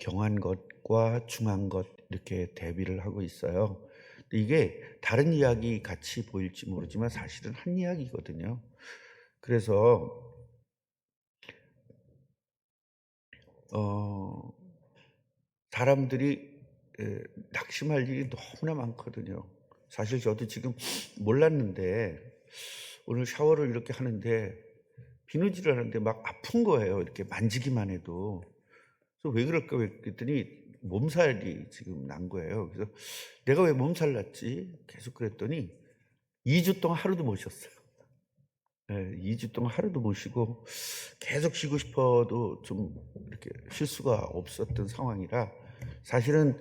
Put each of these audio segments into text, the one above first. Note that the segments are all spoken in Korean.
경한 것과 중한 것 이렇게 대비를 하고 있어요. 근데 이게 다른 이야기 같이 보일지 모르지만 사실은 한 이야기거든요. 그래서 어 사람들이 낙심할 일이 너무나 많거든요. 사실 저도 지금 몰랐는데 오늘 샤워를 이렇게 하는데 비누질을 하는데 막 아픈 거예요, 이렇게 만지기만 해도. 그래서 '왜 그럴까?' 그랬더니 몸살이 지금 난 거예요. 그래서 '내가 왜 몸살 났지?' 계속 그랬더니 2주 동안 하루도 못 쉬었어요. 예. 2주 동안 하루도 못 쉬고 계속 쉬고 싶어도 좀 이렇게 쉴 수가 없었던 상황이라 사실은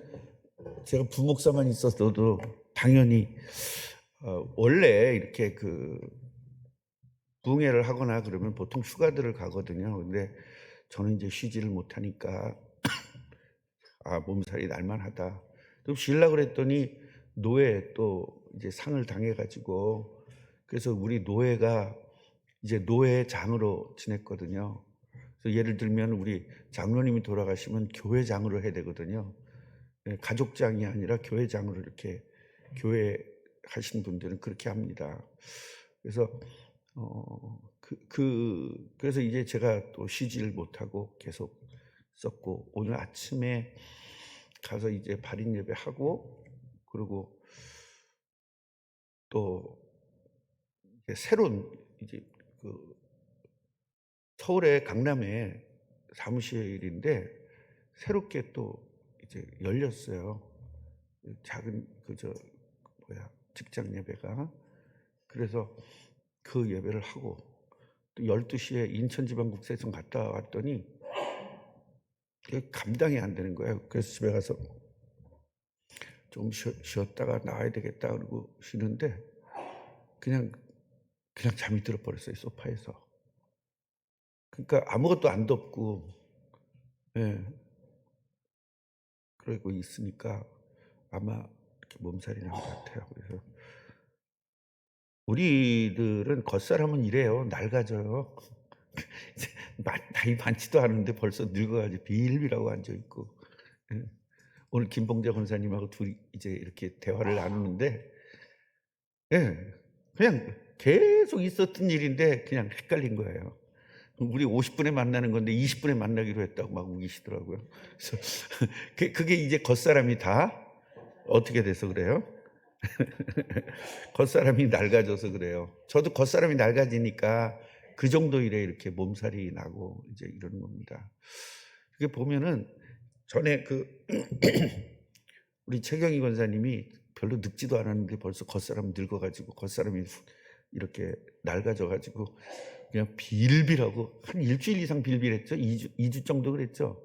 제가 부목사만 있었어도 당연히 원래 이렇게 부흥회를 하거나 그러면 보통 휴가들을 가거든요. 근데 저는 이제 쉬지를 못하니까 '아 몸살이 날 만하다.' 좀 쉬려고 그랬더니 노회에 또 이제 상을 당해 가지고 그래서 우리 노회가 이제 노회장으로 지냈거든요. 그래서 예를 들면 우리 장로님이 돌아가시면 교회장으로 해야 되거든요. 예, 가족장이 아니라 교회장으로 이렇게 교회 하신 분들은 그렇게 합니다. 그래서 그래서 이제 제가 또 쉬지를 못하고 계속 있었고 오늘 아침에 가서 이제 발인 예배하고 그리고 또 이제 새로운 이제 그 서울의 강남에 사무실인데 새롭게 또 이제 열렸어요. 작은 직장 예배가. 그래서 그 예배를 하고 또 12 시에 인천지방국세청 갔다 왔더니 그게 감당이 안 되는 거예요. 그래서 집에 가서 좀 쉬었다가 나와야 되겠다 그러고 쉬는데 그냥 잠이 들어 버렸어요, 소파에서. 그러니까 아무것도 안 덮고 예 그러고 있으니까 아마 이렇게 몸살이 난 것 같아요. 그래서 우리들은 겉사람은 이래요. 낡아져요. 이제 나이 많지도 않은데 벌써 늙어 가지고 빌빌하고 앉아 있고. 예. 오늘 김봉재 권사님하고 둘이 이제 이렇게 대화를 나누는데 예 그냥 계속 있었던 일인데 그냥 헷갈린 거예요. 우리 50 분에 만나는 건데 20 분에 만나기로 했다고 막 우기시더라고요. 그래서 그게 이제 겉사람이 다 어떻게 돼서 그래요? 겉사람이 낡아져서 그래요. 저도 겉사람이 낡아지니까 그 정도 일에 이렇게 몸살이 나고 이제 이러는 겁니다. 그게 보면은 전에 우리 최경희 권사님이 별로 늙지도 않았는데 벌써 겉사람 늙어 가지고 겉사람이 이렇게 낡아져 가지고 그냥 빌빌하고 한 일 주일 이상 빌빌했죠. 2주 정도 그랬죠.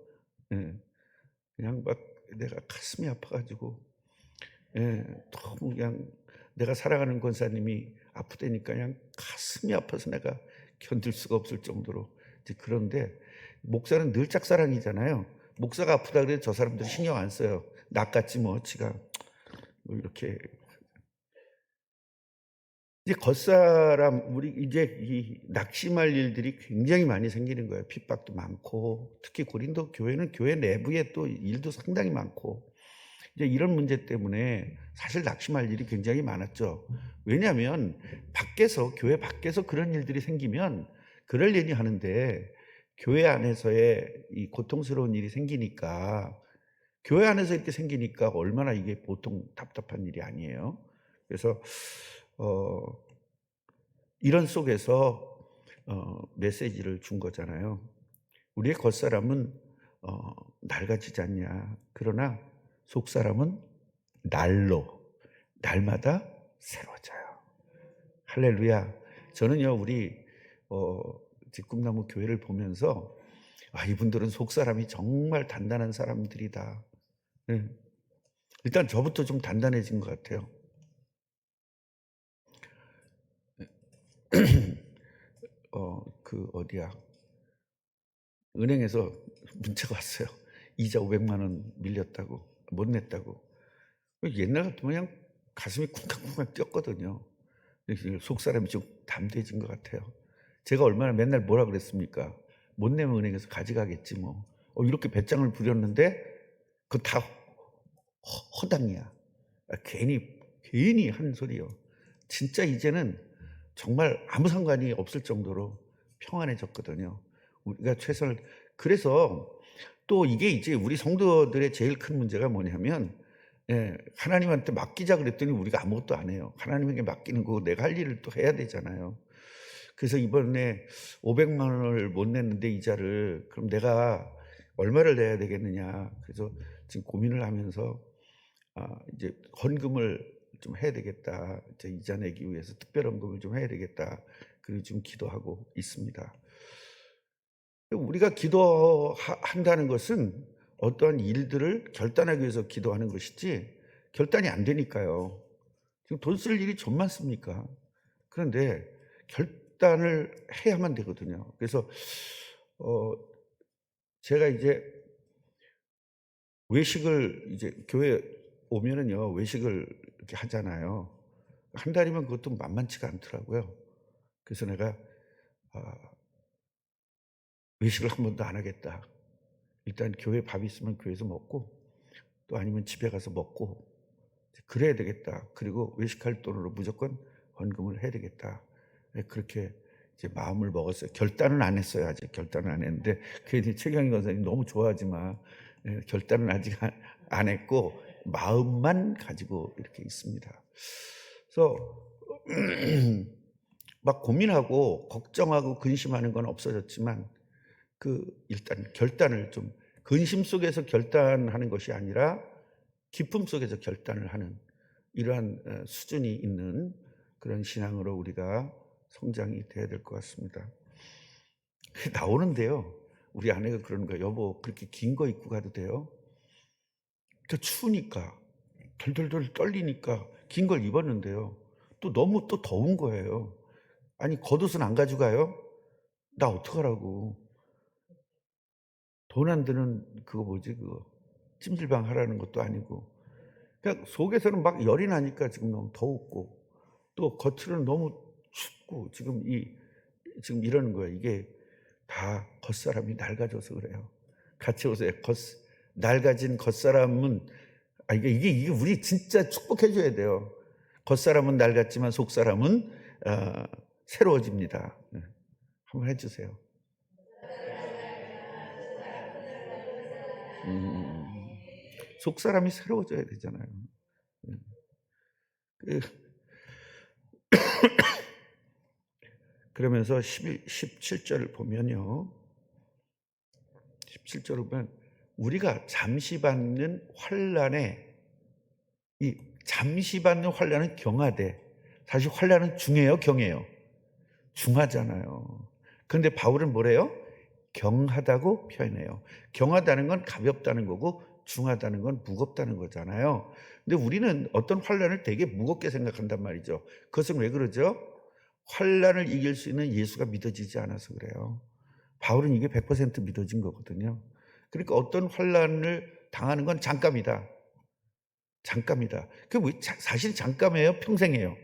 예. 그냥 막 내가 가슴이 아파 가지고 예 너무 그냥 내가 사랑하는 권사님이 아프다니까 그냥 가슴이 아파서 내가 견딜 수가 없을 정도로 이제 그런데 목사는 늘 짝사랑이잖아요. 목사가 아프다 그래도 저 사람들 신경 안 써요. 낫같이 뭐 지가 뭐 이렇게 이제 겉사람 우리 이제 이 낙심할 일들이 굉장히 많이 생기는 거예요. 핍박도 많고 특히 고린도 교회는 교회 내부에 또 일도 상당히 많고 이제 이런 문제 때문에 사실 낙심할 일이 굉장히 많았죠. 왜냐하면 밖에서 교회 밖에서 그런 일들이 생기면 그러려니 하는데 교회 안에서의 이 고통스러운 일이 생기니까 교회 안에서 이렇게 생기니까 얼마나 이게 보통 답답한 일이 아니에요. 그래서 어 이런 속에서 메시지를 준 거잖아요. "우리의 겉사람은 낡아지지 않냐. 그러나 속사람은 날로 날마다 새로워져요." 할렐루야. 저는요 우리 어 꿈나무 교회를 보면서 '아 이분들은 속사람이 정말 단단한 사람들이다.' 예. 일단 저부터 좀 단단해진 것 같아요. 어디야. 은행에서 문자가 왔어요. 이자 500만 원 밀렸다고 못 냈다고. 옛날 같으면 그냥 가슴이 쿵쾅쿵쾅 뛰었거든요. 그래서 속사람이 좀 담대해진 것 같아요. 제가 얼마나 맨날 뭐라 그랬습니까? "못 내면 은행에서 가져가겠지 뭐. 이렇게 배짱을 부렸는데 그거 다 허당이야. 괜히 한 소리요. 진짜 이제는 정말 아무 상관이 없을 정도로 평안해졌거든요. 우리가 최선을 그래서 또 이게 이제 우리 성도들의 제일 큰 문제가 뭐냐면 하나님한테 맡기자 그랬더니 우리가 아무것도 안 해요. 하나님에게 맡기는 거 내가 할 일을 또 해야 되잖아요. 그래서 이번에 500만 원을 못 냈는데 이자를 그럼 내가 얼마를 내야 되겠느냐. 그래서 지금 고민을 하면서 이제 헌금을 좀 해야 되겠다. 이제 이자 내기 위해서 특별 헌금을 좀 해야 되겠다. 그리고 좀 기도하고 있습니다. 우리가 기도한다는 것은 어떠한 일들을 결단하기 위해서 기도하는 것이지 결단이 안 되니까요. 지금 돈 쓸 일이 좀 많습니까? 그런데 결단을 해야만 되거든요. 그래서 제가 이제 외식을 이제 교회 오면은요 외식을 이렇게 하잖아요. 한 달이면 그것도 만만치가 않더라고요. 그래서 내가 외식을 한 번도 안 하겠다. 일단 교회 밥 있으면 교회에서 먹고 또 아니면 집에 가서 먹고 그래야 되겠다. 그리고 외식할 돈으로 무조건 헌금을 해야 되겠다. 그렇게 이제 마음을 먹었어요. 결단은 안 했어요. 아직 결단은 안 했는데 괜히 최경희 권사님 너무 좋아하지 마. 결단은 아직 안 했고 마음만 가지고 이렇게 있습니다. 그래서 막 고민하고 걱정하고 근심하는 건 없어졌지만 일단 결단을 좀 근심 속에서 결단하는 것이 아니라 기쁨 속에서 결단을 하는 이러한 수준이 있는 그런 신앙으로 우리가 성장이 돼야 될 것 같습니다. 나오는데요. 우리 아내가 그러는 거예요. 여보 그렇게 긴 거 입고 가도 돼요? 또 추우니까 덜덜덜 떨리니까 긴 걸 입었는데요. 또 너무 또 더운 거예요. 아니 겉옷은 안 가져가요? 나 어떡하라고. 돈 안 드는 그거 찜질방 하라는 것도 아니고 그냥 속에서는 막 열이 나니까 지금 너무 더웠고 또 겉으로는 너무 춥고 지금 이러는 거예요. 이게 다 겉사람이 낡아져서 그래요. 같이 오세요. 낡아진 겉사람은 이게 우리 진짜 축복해 줘야 돼요. 겉사람은 낡았지만 속사람은 새로워집니다. 한번 해주세요. 속사람이 새로워져야 되잖아요. 그러면서 17절을 보면요. 17절을 보면 우리가 잠시 받는 환난에 잠시 받는 환난은 경하되 사실 환난은 중해요, 경해요? 중하잖아요. 그런데 바울은 뭐래요? 경하다고 표현해요. 경하다는 건 가볍다는 거고 중하다는 건 무겁다는 거잖아요. 근데 우리는 어떤 환난을 되게 무겁게 생각한단 말이죠. 그것은 왜 그러죠? 환난을 이길 수 있는 예수가 믿어지지 않아서 그래요. 바울은 이게 100% 믿어진 거거든요. 그러니까 어떤 환난을 당하는 건 잠깐이다. 잠깐이다. 사실 잠깐이에요? 평생이에요?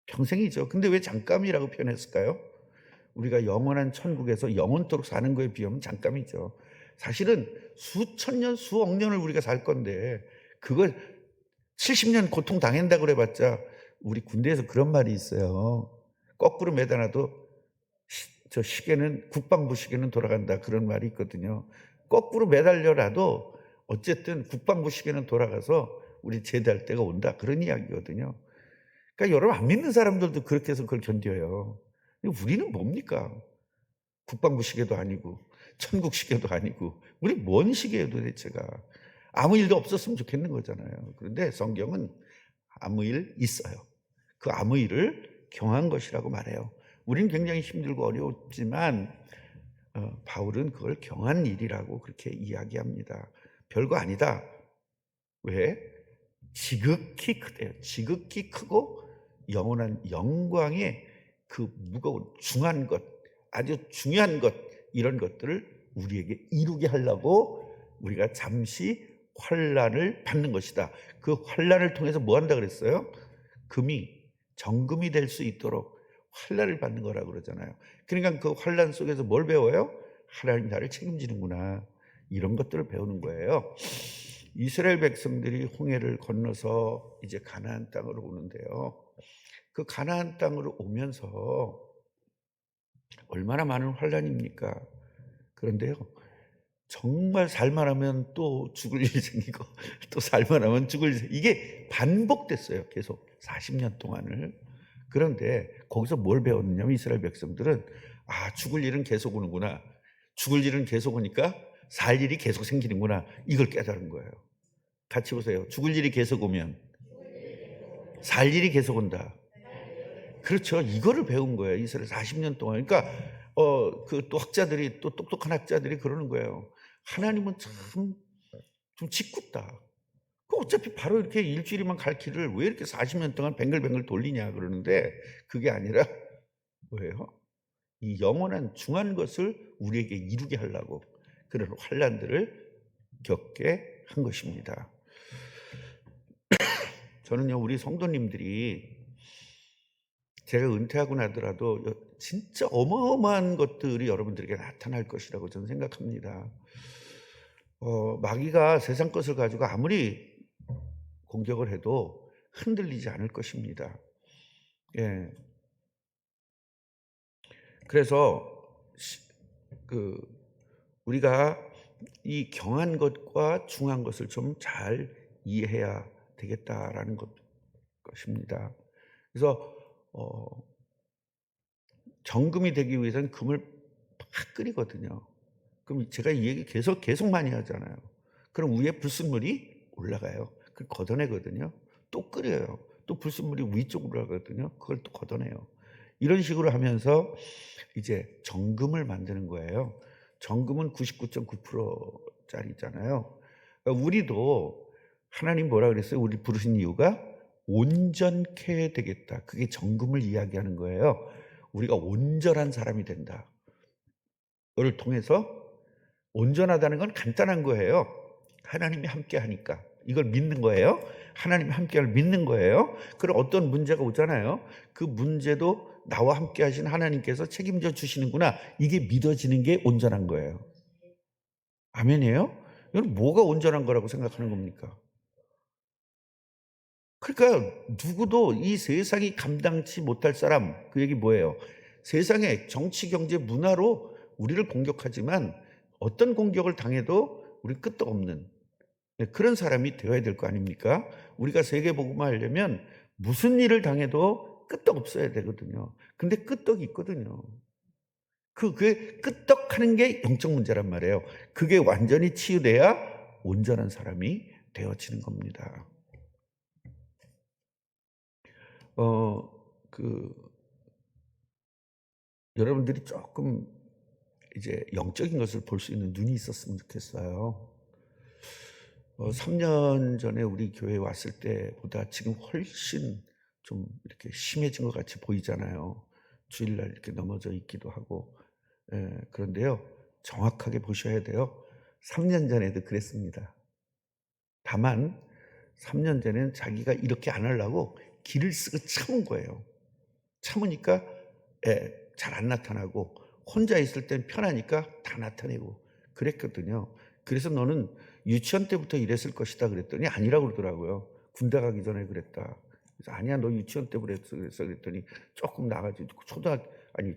평생이죠. 근데 왜 잠깐이라고 표현했을까요? 우리가 영원한 천국에서 영원토록 사는 거에 비하면 잠깐이죠. 사실은 수천 년, 수억 년을 우리가 살 건데 그걸 70년 고통 당한다고 그래봤자 우리 군대에서 그런 말이 있어요. 거꾸로 매달아도 저 시계는 국방부 시계는 돌아간다 그런 말이 있거든요. 거꾸로 매달려라도 어쨌든 국방부 시계는 돌아가서 우리 제대할 때가 온다 그런 이야기거든요. 그러니까 여러분 안 믿는 사람들도 그렇게 해서 그걸 견뎌요. 우리는 뭡니까? 국방부 시계도 아니고 천국 시계도 아니고 우리 뭔 시계예요 도대체가. 아무 일도 없었으면 좋겠는 거잖아요. 그런데 성경은 아무 일 있어요. 그 아무 일을 경한 것이라고 말해요. 우리는 굉장히 힘들고 어려웠지만 바울은 그걸 경한 일이라고 그렇게 이야기합니다. 별거 아니다. 왜? 지극히 크대요. 지극히 크고 영원한 영광의 그 무거운 중한 것, 아주 중요한 것 이런 것들을 우리에게 이루게 하려고 우리가 잠시 환난을 받는 것이다. 그 환난을 통해서 뭐 한다 그랬어요? 정금이 될 수 있도록 환난을 받는 거라고 그러잖아요. 그러니까 그 환난 속에서 뭘 배워요? 하나님 나를 책임지는구나. 이런 것들을 배우는 거예요. 이스라엘 백성들이 홍해를 건너서 이제 가나안 땅으로 오는데요. 그 가나안 땅으로 오면서 얼마나 많은 환란입니까? 그런데요, 정말 살만하면 또 죽을 일이 생기고 또 살만하면 죽을 일이 이게 반복됐어요. 계속 40년 동안을. 그런데 거기서 뭘 배웠느냐면 이스라엘 백성들은 죽을 일은 계속 오는구나. 죽을 일은 계속 오니까 살 일이 계속 생기는구나. 이걸 깨달은 거예요. 같이 보세요. 죽을 일이 계속 오면 살 일이 계속 온다. 그렇죠. 이거를 배운 거예요. 이스라엘 40년 동안. 그러니까 그 또 학자들이 또 똑똑한 학자들이 그러는 거예요. 하나님은 참 좀 짓궂다. 그 어차피 바로 이렇게 일주일이면 갈 길을 왜 이렇게 40년 동안 뱅글뱅글 돌리냐 그러는데 그게 아니라 뭐예요? 이 영원한 중한 것을 우리에게 이루게 하려고 그런 환란들을 겪게 한 것입니다. 저는요, 우리 성도님들이 제가 은퇴하고 나더라도 진짜 어마어마한 것들이 여러분들에게 나타날 것이라고 저는 생각합니다. 마귀가 세상 것을 가지고 아무리 공격을 해도 흔들리지 않을 것입니다. 예. 그래서 우리가 이 경한 것과 중한 것을 좀 잘 이해해야 되겠다라는 것입니다. 그래서 정금이 되기 위해서는 금을 팍 끓이거든요. 그럼 제가 이 얘기 계속 많이 하잖아요. 그럼 위에 불순물이 올라가요. 그걸 걷어내거든요. 또 끓여요. 또 불순물이 위쪽으로 올라가거든요. 그걸 또 걷어내요. 이런 식으로 하면서 이제 정금을 만드는 거예요. 정금은 99.9%짜리잖아요. 그러니까 우리도 하나님 뭐라 그랬어요? 우리 부르신 이유가 온전케 되겠다. 그게 정금을 이야기하는 거예요. 우리가 온전한 사람이 된다. 그걸 통해서 온전하다는 건 간단한 거예요. 하나님이 함께 하니까. 이걸 믿는 거예요. 하나님이 함께를 믿는 거예요. 그럼 어떤 문제가 오잖아요. 그 문제도 나와 함께 하신 하나님께서 책임져 주시는구나. 이게 믿어지는 게 온전한 거예요. 아멘이에요? 이건 뭐가 온전한 거라고 생각하는 겁니까? 그러니까 누구도 이 세상이 감당치 못할 사람, 그 얘기 뭐예요? 세상의 정치, 경제, 문화로 우리를 공격하지만 어떤 공격을 당해도 우리 끄떡없는 그런 사람이 되어야 될 거 아닙니까? 우리가 세계복음화 하려면 무슨 일을 당해도 끄떡없어야 되거든요. 근데 끄떡이 있거든요. 그게 끄떡하는 게 영적 문제란 말이에요. 그게 완전히 치유돼야 온전한 사람이 되어지는 겁니다. 여러분들이 조금 이제 영적인 것을 볼 수 있는 눈이 있었으면 좋겠어요. 3년 전에 우리 교회에 왔을 때보다 지금 훨씬 좀 이렇게 심해진 것 같이 보이잖아요. 주일날 이렇게 넘어져 있기도 하고. 그런데요, 정확하게 보셔야 돼요. 3년 전에도 그랬습니다. 다만 3년 전에는 자기가 이렇게 안 하려고 기를 쓰고 참은 거예요. 참으니까 잘 안 나타나고 혼자 있을 땐 편하니까 다 나타내고 그랬거든요. 그래서 너는 유치원 때부터 이랬을 것이다 그랬더니 아니라고 그러더라고요. 군대 가기 전에 그랬다. 그래서 아니야, 너 유치원 때부터 그랬어 그랬더니 조금 나가지고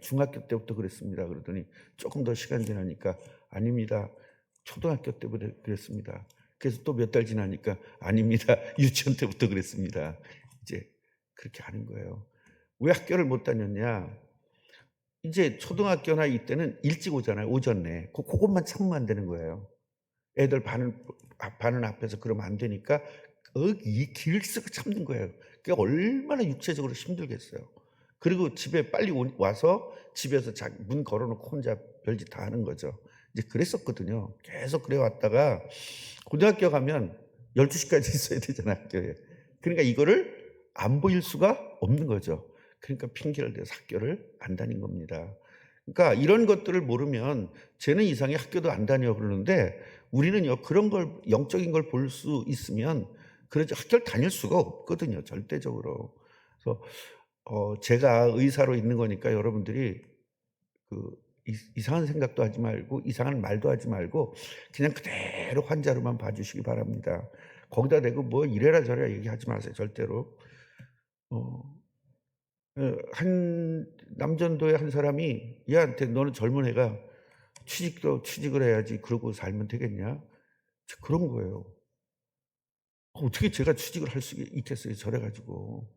중학교 때부터 그랬습니다. 그랬더니 조금 더 시간 지나니까 아닙니다. 초등학교 때부터 그랬습니다. 그래서 또 몇 달 지나니까 아닙니다. 유치원 때부터 그랬습니다. 이제 그렇게 하는 거예요. 왜 학교를 못 다녔냐? 이제 초등학교나 이때는 일찍 오잖아요. 오전 내. 그것만 참으면 안 되는 거예요. 애들 반은 앞에서 그러면 안 되니까 이 길 쓰고 참는 거예요. 그게 얼마나 육체적으로 힘들겠어요. 그리고 집에 빨리 와서 집에서 문 걸어놓고 혼자 별짓 다 하는 거죠. 이제 그랬었거든요. 계속 그래 왔다가 고등학교 가면 12시까지 있어야 되잖아요, 학교에. 그러니까 이거를 안 보일 수가 없는 거죠. 그러니까 핑계를 대서 학교를 안 다닌 겁니다. 그러니까 이런 것들을 모르면 쟤는 이상해 학교도 안 다녀 그러는데 우리는요, 그런 걸 영적인 걸 볼 수 있으면 그래서 학교를 다닐 수가 없거든요, 절대적으로. 그래서 제가 의사로 있는 거니까 여러분들이 이상한 생각도 하지 말고 이상한 말도 하지 말고 그냥 그대로 환자로만 봐주시기 바랍니다. 거기다 대고 뭐 이래라 저래라 얘기하지 마세요. 절대로. 한 남전도의 한 사람이 얘한테 너는 젊은 애가 취직을 해야지 그러고 살면 되겠냐? 그런 거예요. 어떻게 제가 취직을 할 수 있겠어요? 저래가지고.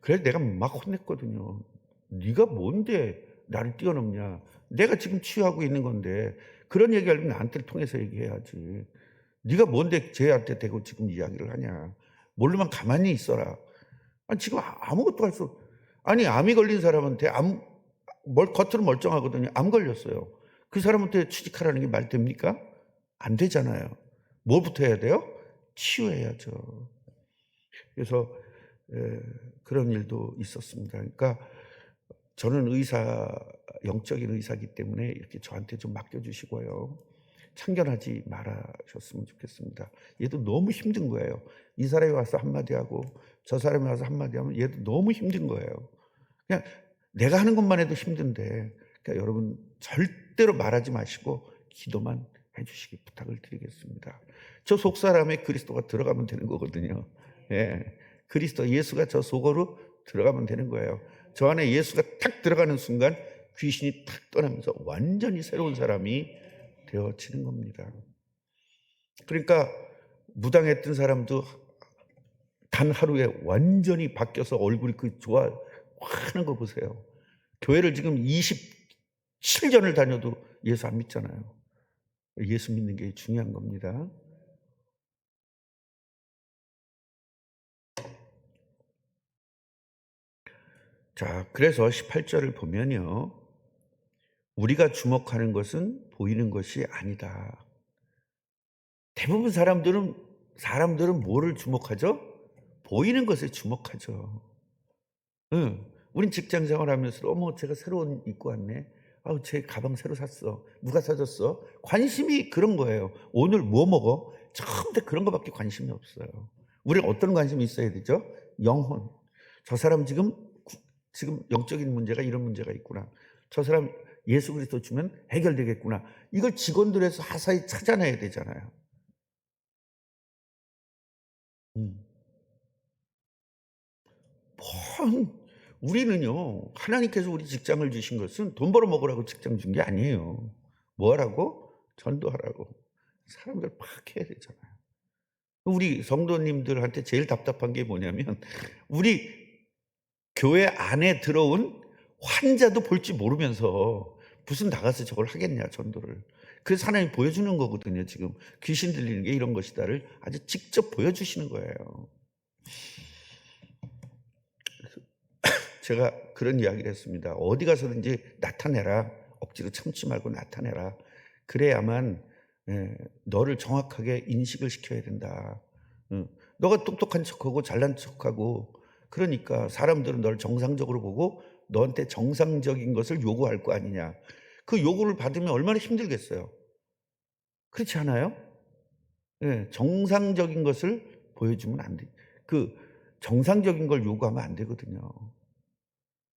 그래서 내가 막 혼냈거든요. 네가 뭔데 나를 뛰어넘냐? 내가 지금 치유하고 있는 건데 그런 얘기하려면 나한테 통해서 얘기해야지. 네가 뭔데 쟤한테 대고 지금 이야기를 하냐? 모르면 가만히 있어라. 아니 지금 아무것도 할 수. 아니 암이 걸린 사람한테 겉으로 멀쩡하거든요. 암 걸렸어요. 그 사람한테 취직하라는 게 말 됩니까? 안 되잖아요. 뭐부터 해야 돼요? 치유해야죠. 그래서 그런 일도 있었습니다. 그러니까 저는 영적인 의사이기 때문에 이렇게 저한테 좀 맡겨주시고요. 참견하지 말아셨으면 좋겠습니다. 얘도 너무 힘든 거예요. 이 사람이 와서 한마디 하고 저 사람이 와서 한마디 하면 얘도 너무 힘든 거예요. 그냥 내가 하는 것만 해도 힘든데 그러니까 여러분 절대로 말하지 마시고 기도만 해주시기 부탁을 드리겠습니다. 저 속사람에 그리스도가 들어가면 되는 거거든요. 예, 그리스도 예수가 저 속으로 들어가면 되는 거예요. 저 안에 예수가 탁 들어가는 순간 귀신이 탁 떠나면서 완전히 새로운 사람이 되어지는 겁니다. 그러니까 무당했던 사람도 단 하루에 완전히 바뀌어서 얼굴이 좋아하는 거 보세요. 교회를 지금 27년을 다녀도 예수 안 믿잖아요. 예수 믿는 게 중요한 겁니다. 자, 그래서 18절을 보면요. 우리가 주목하는 것은 보이는 것이 아니다. 대부분 사람들은 뭐를 주목하죠? 보이는 것에 주목하죠. 우린 직장 생활하면서 어머 제가 새로운 입고 왔네. 아우 제 가방 새로 샀어. 누가 사줬어? 관심이 그런 거예요. 오늘 뭐 먹어? 처음부터 그런 거밖에 관심이 없어요. 우리는 어떤 관심이 있어야 되죠? 영혼. 저 사람 지금 영적인 문제가 이런 문제가 있구나. 저 사람 예수 그리스도 주면 해결되겠구나. 이걸 직원들에서 하사히 찾아내야 되잖아요. 우리는요, 하나님께서 우리 직장을 주신 것은 돈 벌어 먹으라고 직장 준 게 아니에요. 뭐 하라고? 전도하라고. 사람들 파악해야 되잖아요. 우리 성도님들한테 제일 답답한 게 뭐냐면 우리 교회 안에 들어온 환자도 볼지 모르면서 무슨 나가서 저걸 하겠냐, 전도를. 그래서 하나님 보여주는 거거든요. 지금 귀신 들리는 게 이런 것이다를 아주 직접 보여주시는 거예요. 제가 그런 이야기를 했습니다. 어디 가서든지 나타내라. 억지로 참지 말고 나타내라. 그래야만 너를 정확하게 인식을 시켜야 된다. 너가 똑똑한 척하고 잘난 척하고 그러니까 사람들은 너를 정상적으로 보고 너한테 정상적인 것을 요구할 거 아니냐. 그 요구를 받으면 얼마나 힘들겠어요. 그렇지 않아요? 정상적인 것을 보여주면 안 돼. 그 정상적인 걸 요구하면 안 되거든요.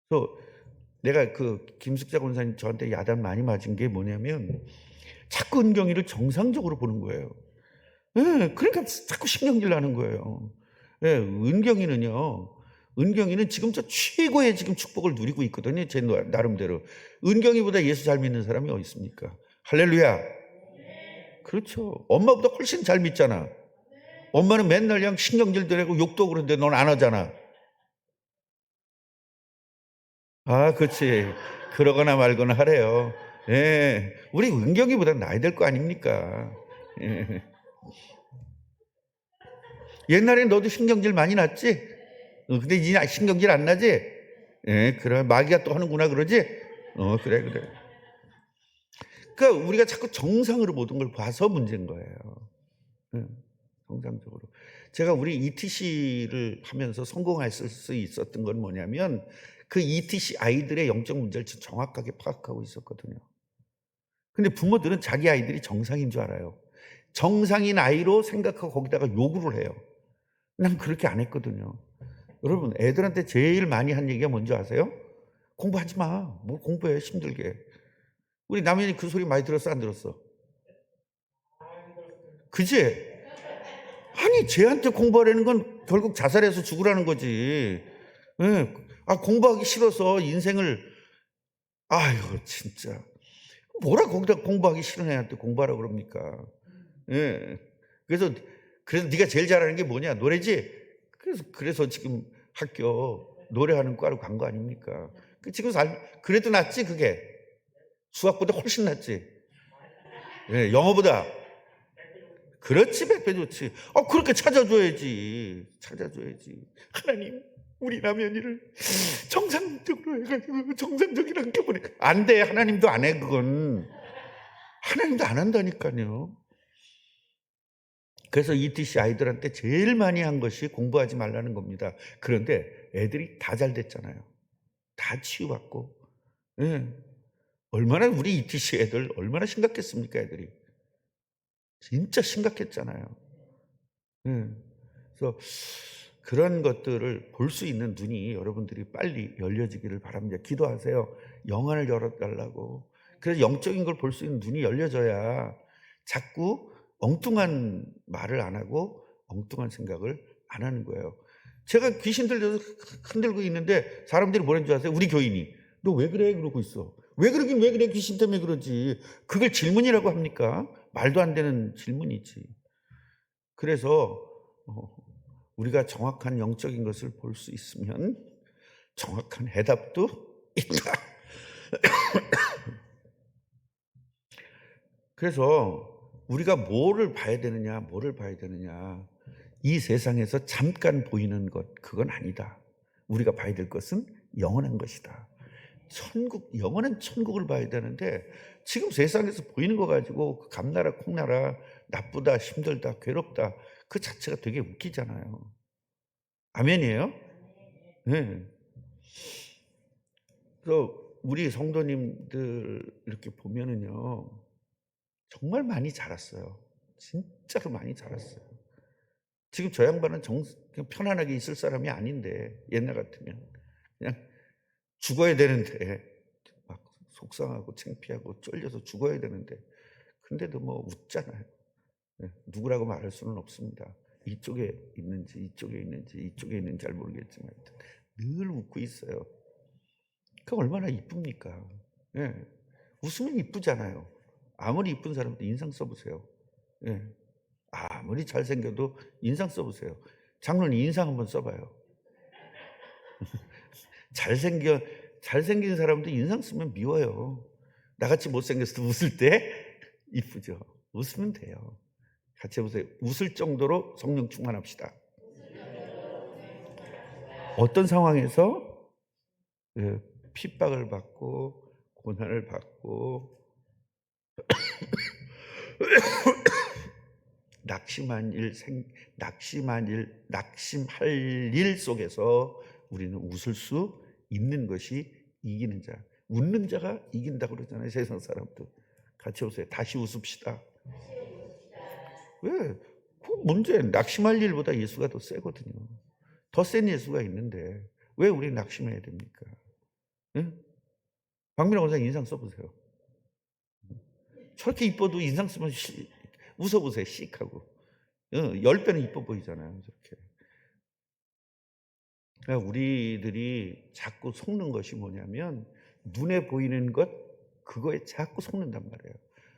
그래서 내가 김숙자 권사님 저한테 야단 많이 맞은 게 뭐냐면 자꾸 은경이를 정상적으로 보는 거예요. 그러니까 자꾸 신경질 나는 거예요. 은경이는 지금 저 최고의 지금 축복을 누리고 있거든요. 제 나름대로. 은경이보다 예수 잘 믿는 사람이 어디 있습니까? 할렐루야. 그렇죠. 엄마보다 훨씬 잘 믿잖아. 엄마는 맨날 그냥 신경질 들고 욕도 그러는데 넌 안 하잖아. 아, 그렇지. 그러거나 말거나 하래요. 우리 은경이보다 나야 될 거 아닙니까? 옛날에 너도 신경질 많이 났지? 근데 이제 신경질 안 나지? 그래. 마귀가 또 하는구나 그러지? 그래. 그러니까 우리가 자꾸 정상으로 모든 걸 봐서 문제인 거예요. 정상적으로. 제가 우리 ETC를 하면서 성공할 수 있었던 건 뭐냐면 그 ETC 아이들의 영적 문제를 정확하게 파악하고 있었거든요. 근데 부모들은 자기 아이들이 정상인 줄 알아요. 정상인 아이로 생각하고 거기다가 요구를 해요. 난 그렇게 안 했거든요. 여러분, 애들한테 제일 많이 한 얘기가 뭔지 아세요? 공부하지 마. 뭘 공부해, 힘들게. 우리 남현이 그 소리 많이 들었어, 안 들었어? 그지? 아니, 쟤한테 공부하라는 건 결국 자살해서 죽으라는 거지. 예. 공부하기 싫어서 인생을, 아유, 진짜. 뭐라 거기다 공부하기 싫은 애한테 공부하라 그럽니까? 예. 그래서 네가 제일 잘하는 게 뭐냐? 노래지? 그래서 지금 학교 노래하는 과로 간 거 아닙니까? 지금 그래도 낫지, 그게. 수학보다 훨씬 낫지. 예, 영어보다. 그렇지, 100배 좋지. 그렇게 찾아줘야지. 하나님, 우리 남현이를 정상적으로 해가지고 정상적인 학교 보내. 안 돼. 하나님도 안 해, 그건. 하나님도 안 한다니까요. 그래서 ETC 아이들한테 제일 많이 한 것이 공부하지 말라는 겁니다. 그런데 애들이 다 잘 됐잖아요. 다 치유받고. 예. 얼마나 우리 ETC 애들 얼마나 심각했습니까, 애들이. 진짜 심각했잖아요. 예. 그래서 그런 것들을 볼 수 있는 눈이 여러분들이 빨리 열려지기를 바랍니다. 기도하세요. 영안을 열어달라고. 그래서 영적인 걸 볼 수 있는 눈이 열려져야 자꾸 엉뚱한 말을 안 하고 엉뚱한 생각을 안 하는 거예요. 제가 귀신 들려서 흔들고 있는데 사람들이 뭐라는 줄 아세요? 우리 교인이. 너 왜 그래? 그러고 있어. 왜 그러긴 왜 그래? 귀신 때문에 그러지. 그걸 질문이라고 합니까? 말도 안 되는 질문이지. 그래서 우리가 정확한 영적인 것을 볼 수 있으면 정확한 해답도 있다. 그래서 우리가 뭐를 봐야 되느냐, 이 세상에서 잠깐 보이는 것, 그건 아니다. 우리가 봐야 될 것은 영원한 것이다. 영원한 천국을 봐야 되는데 지금 세상에서 보이는 거 가지고 감나라 콩나라, 나쁘다, 힘들다, 괴롭다, 그 자체가 되게 웃기잖아요. 아멘이에요? 네. 그래서 우리 성도님들 이렇게 보면은요, 정말 많이 자랐어요. 진짜로 많이 자랐어요. 지금 저 양반은 그냥 편안하게 있을 사람이 아닌데, 옛날 같으면 그냥 죽어야 되는데 막 속상하고 창피하고 쫄려서 죽어야 되는데, 근데도 뭐 웃잖아요. 누구라고 말할 수는 없습니다. 이쪽에 있는지 잘 모르겠지만 늘 웃고 있어요. 그 얼마나 이쁩니까? 예. 웃으면 이쁘잖아요. 아무리 이쁜 사람도 인상 써보세요. 예. 아무리 잘생겨도 인상 써보세요. 장로님 인상 한번 써봐요. 잘생긴 사람도 인상 쓰면 미워요. 나같이 못생겼을 때 웃을 때 이쁘죠. 웃으면 돼요. 같이 해보세요. 웃을 정도로 성령 충만합시다. 어떤 상황에서 핍박을 받고 고난을 받고 낙심할 일 속에서 우리는 웃을 수 있는 것이 이기는 자. 웃는 자가 이긴다고 그러잖아요. 세상 사람도. 같이 오세요. 다시 웃읍시다. 왜? 그 문제, 낙심할 일보다 예수가 더 세거든요. 더 센 예수가 있는데 왜 우리 낙심해야 됩니까? 응? 박민호 원장 인상 써보세요. 저렇게 이뻐도 인상 쓰면 웃어보세요. 씩하고. 10배는 이뻐 보이잖아요. 저렇게. 그러니까 우리들이 자꾸 속는 것이 뭐냐면 눈에 보이는 것, 그거에 자꾸 속는단 말이에요.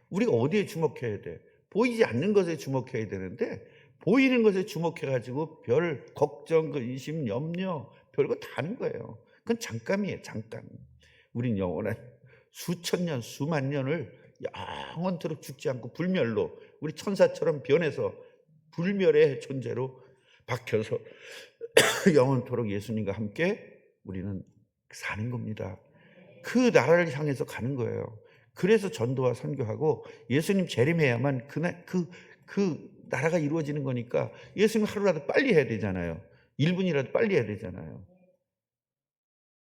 우리가 어디에 주목해야 돼? 보이지 않는 것에 주목해야 되는데 보이는 것에 주목해가지고 별 걱정, 의심, 염려, 별거 다 하는 거예요. 그건 잠깐이에요. 잠깐. 우린 영원한 수천 년, 수만 년을 영원토록 죽지 않고 불멸로, 우리 천사처럼 변해서 불멸의 존재로 박혀서 영원토록 예수님과 함께 우리는 사는 겁니다. 그 나라를 향해서 가는 거예요. 그래서 전도와 선교하고 예수님 재림해야만 그 나라가 이루어지는 거니까 예수님 하루라도 빨리 해야 되잖아요. 1분이라도 빨리 해야 되잖아요.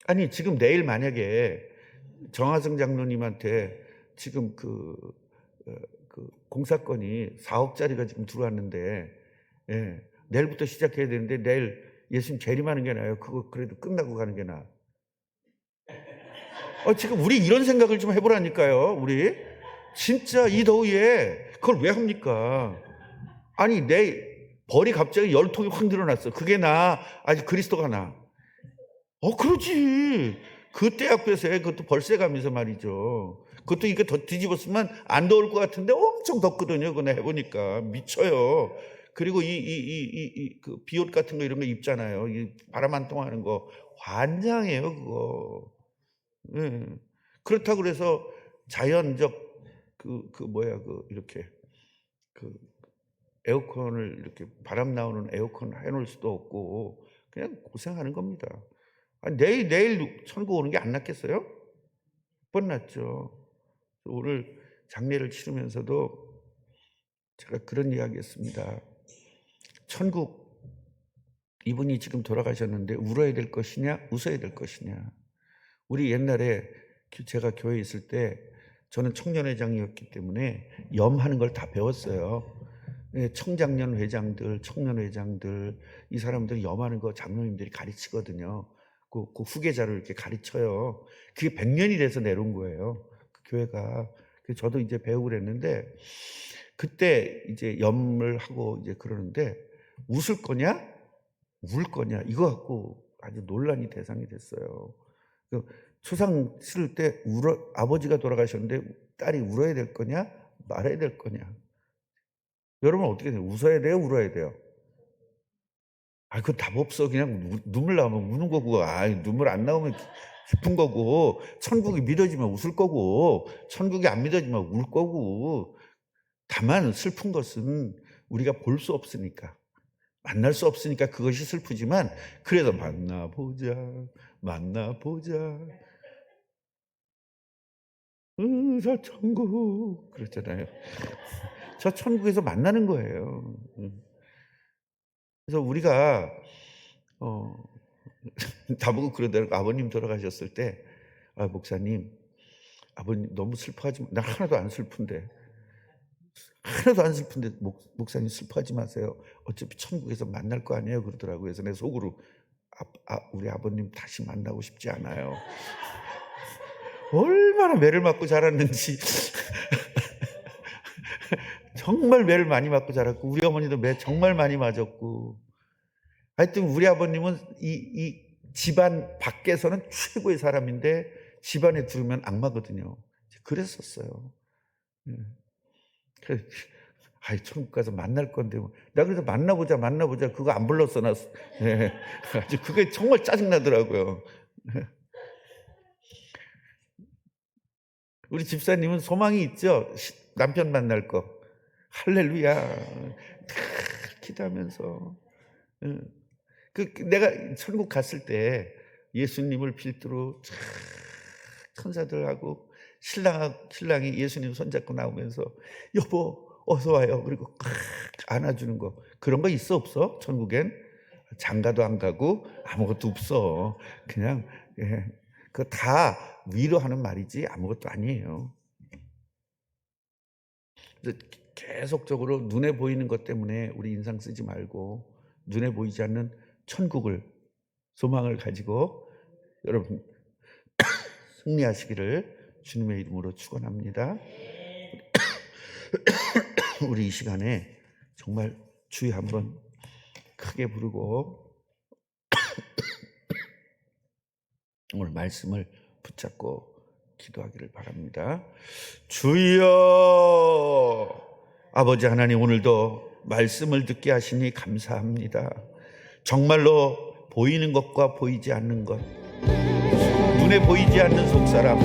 아니 지금 내일 만약에 정하성 장로님한테 지금 그 공사건이 4억짜리가 지금 들어왔는데, 내일부터 시작해야 되는데 내일 예수님 재림하는 게 나아요? 그거 그래도 끝나고 가는 게 나아? 지금 우리 이런 생각을 좀 해보라니까요. 우리 진짜 이 더위에 그걸 왜 합니까? 아니 내 벌이 갑자기 열통이 확 늘어났어. 그게 나 아직 그리스도가 나. 그러지. 그때 앞에서 그것도 벌새 가면서 말이죠. 그것도 이게 더 뒤집었으면 안 더울 것 같은데 엄청 덥거든요. 그거 해보니까 미쳐요. 그리고 그 비옷 같은 거 이런 거 입잖아요. 이 바람 안 통하는 거 환장해요, 그거. 예. 그렇다고 그래서 자연적 이렇게 그 에어컨을 이렇게 바람 나오는 에어컨 해놓을 수도 없고 그냥 고생하는 겁니다. 내일 천국 오는 게 안 낫겠어요? 몇 번 낫죠. 오늘 장례를 치르면서도 제가 그런 이야기 했습니다. 천국, 이분이 지금 돌아가셨는데 울어야 될 것이냐 웃어야 될 것이냐. 우리 옛날에 제가 교회에 있을 때 저는 청년회장이었기 때문에 염하는 걸 다 배웠어요. 청장년 회장들, 청년회장들, 이 사람들이 염하는 거 장로님들이 가르치거든요. 그 후계자를 이렇게 가르쳐요. 그게 100년이 돼서 내려온 거예요. 그 교회가. 저도 이제 배우고 그랬는데, 그때 이제 염을 하고 이제 그러는데, 웃을 거냐? 울 거냐? 이거 갖고 아주 논란이 대상이 됐어요. 초상 치를 때 아버지가 돌아가셨는데 딸이 울어야 될 거냐? 말아야 될 거냐? 여러분 어떻게 돼요? 웃어야 돼요? 울어야 돼요? 그거 답 없어. 그냥 눈물 나오면 우는 거고, 눈물 안 나오면 기쁜 거고, 천국이 믿어지면 웃을 거고, 천국이 안 믿어지면 울 거고. 다만 슬픈 것은 우리가 볼 수 없으니까, 만날 수 없으니까 그것이 슬프지만, 그래도 만나보자. 저 천국 그랬잖아요. 저 천국에서 만나는 거예요. 그래서 우리가 나보고 그러더라고. 아버님 돌아가셨을 때, 목사님, 아버님 너무 슬퍼하지 마. 나 하나도 안 슬픈데 목사님 슬퍼하지 마세요. 어차피 천국에서 만날 거 아니에요. 그러더라고요. 그래서 내 속으로 우리 아버님 다시 만나고 싶지 않아요. 얼마나 매를 맞고 자랐는지. 정말 매를 많이 맞고 자랐고, 우리 어머니도 매 정말 많이 맞았고. 하여튼 우리 아버님은 이 집안 밖에서는 최고의 사람인데 집안에 들으면 악마거든요. 그랬었어요. 천국 가서 만날 건데 나 그래서 만나보자 그거 안 불렀어. 나 아주 그게 정말 짜증나더라고요. 우리 집사님은 소망이 있죠. 남편 만날 거. 할렐루야. 기도하면서. 내가 천국 갔을 때 예수님을 필두로 천사들하고 신랑이 예수님 손잡고 나오면서 여보 어서 와요. 그리고 안아주는 거. 그런 거 있어 없어? 천국엔? 장가도 안 가고 아무것도 없어. 그냥 그거 다 위로하는 말이지 아무것도 아니에요. 계속적으로 눈에 보이는 것 때문에 우리 인상 쓰지 말고 눈에 보이지 않는 천국을 소망을 가지고 여러분 승리하시기를 주님의 이름으로 축원합니다. 우리 이 시간에 정말 주여 한번 크게 부르고 오늘 말씀을 붙잡고 기도하기를 바랍니다. 주여, 아버지 하나님, 오늘도 말씀을 듣게 하시니 감사합니다. 정말로 보이는 것과 보이지 않는 것, 눈에 보이지 않는 속사람,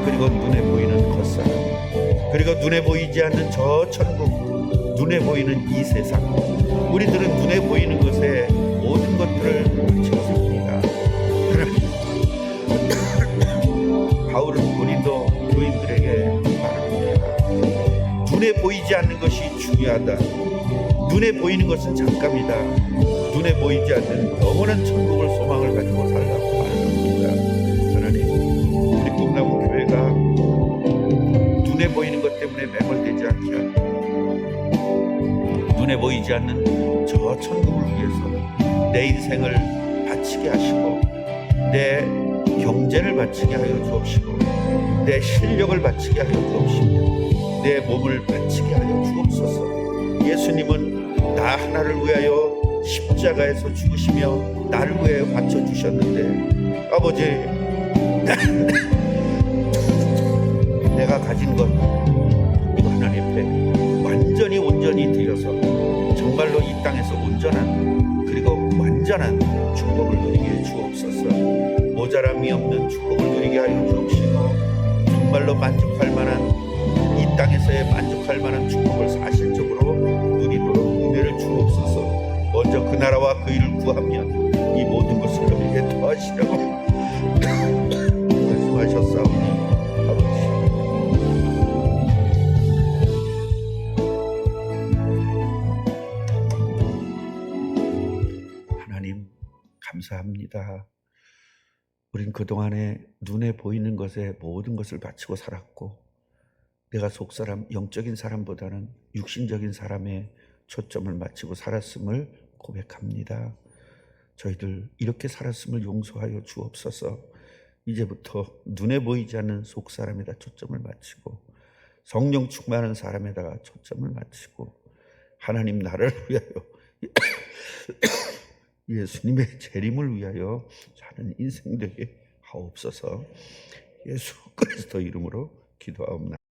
그리고 눈에 보이는 겉사람, 그리고 눈에 보이지 않는 저 천국, 눈에 보이는 이 세상, 우리들은 눈에 보이는 것에 모든 것들을 바쳤습니다. 바울은 고린도 교인들에게 말합니다. 눈에 보이지 않는 것이 중요하다. 눈에 보이는 것은 잠깐이다. 눈에 보이지 않는 영원한 천국을 소망을 가지고 살라고 말합니다. 하나님, 우리 꿈나무 교회가 눈에 보이는 것 때문에 매몰되지 않게 하고 눈에 보이지 않는 저 천국을 위해서 내 인생을 바치게 하시고 내 경제를 바치게 하여 주옵시고 내 실력을 바치게 하여 주옵시고 내 몸을 바치게 하여 주옵소서. 예수님은 나 하나를 위하여 십자가에서 죽으시며 나를 위하여 바쳐주셨는데 아버지 내가 가진 것 하나님 앞에 완전히 온전히 드려서 정말로 이 땅에서 온전한 그리고 완전한 축복을 누리게 해 주옵소서. 모자람이 없는 축복을 누리게 하여 주옵시고 정말로 만족할 만한 이 땅에서의 만족할 만한 축복을 사실적으로 누리도록 은혜를 주옵소서. 먼저 그 나라와 그 일을 구하면 이 모든 것을 우리에게 더하시라고 말씀하셨사오니 아버지 하나님 감사합니다. 우린 그동안에 눈에 보이는 것에 모든 것을 바치고 살았고 내가 속사람 영적인 사람보다는 육신적인 사람에 초점을 맞추고 살았음을 고백합니다. 저희들 이렇게 살았음을 용서하여 주옵소서. 이제부터 눈에 보이지 않는 속사람에다 초점을 맞추고 성령 충만한 사람에다가 초점을 맞추고 하나님 나라를 위하여 예수님의 재림을 위하여 사는 인생 되게 하옵소서. 예수 그리스도 이름으로 기도하옵나이다.